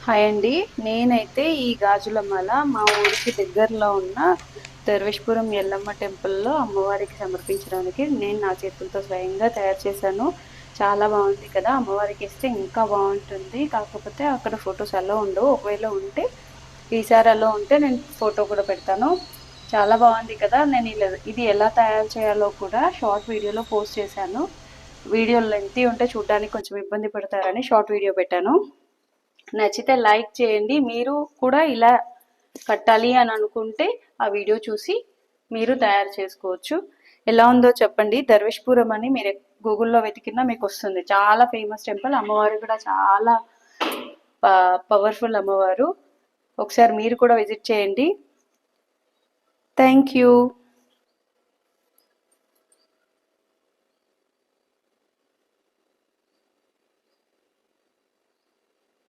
Hi అండి. నేనైతే ఈ గాజుల మాల మా ఊరికి దగ్గరలో ఉన్న దర్వేష్పురం ఎల్లమ్మ టెంపుల్లో అమ్మవారికి సమర్పించడానికి నేను నా చేతులతో స్వయంగా తయారు చేశాను. చాలా బాగుంది కదా, అమ్మవారికి ఇస్తే ఇంకా బాగుంటుంది. కాకపోతే అక్కడ ఫొటోస్ అలో ఉండవు. ఒకవేళ ఉంటే ఈసారి అలో ఉంటే నేను ఫోటో కూడా పెడతాను. చాలా బాగుంది కదా. నేను ఇది ఎలా తయారు చేయాలో కూడా షార్ట్ వీడియోలో పోస్ట్ చేశాను. వీడియో లెంతీ ఉంటే చూడడానికి కొంచెం ఇబ్బంది పడతారని షార్ట్ వీడియో పెట్టాను. నచ్చితే లైక్ చేయండి. మీరు కూడా ఇలా కట్టాలి అని అనుకుంటే ఆ వీడియో చూసి మీరు తయారు చేసుకోవచ్చు. ఎలా ఉందో చెప్పండి. దర్వేష్పురం అని మీరు గూగుల్లో వెతికినా మీకు వస్తుంది. చాలా ఫేమస్ టెంపుల్. అమ్మవారు కూడా చాలా పవర్ఫుల్ అమ్మవారు. ఒకసారి మీరు కూడా విజిట్ చేయండి. Thank you.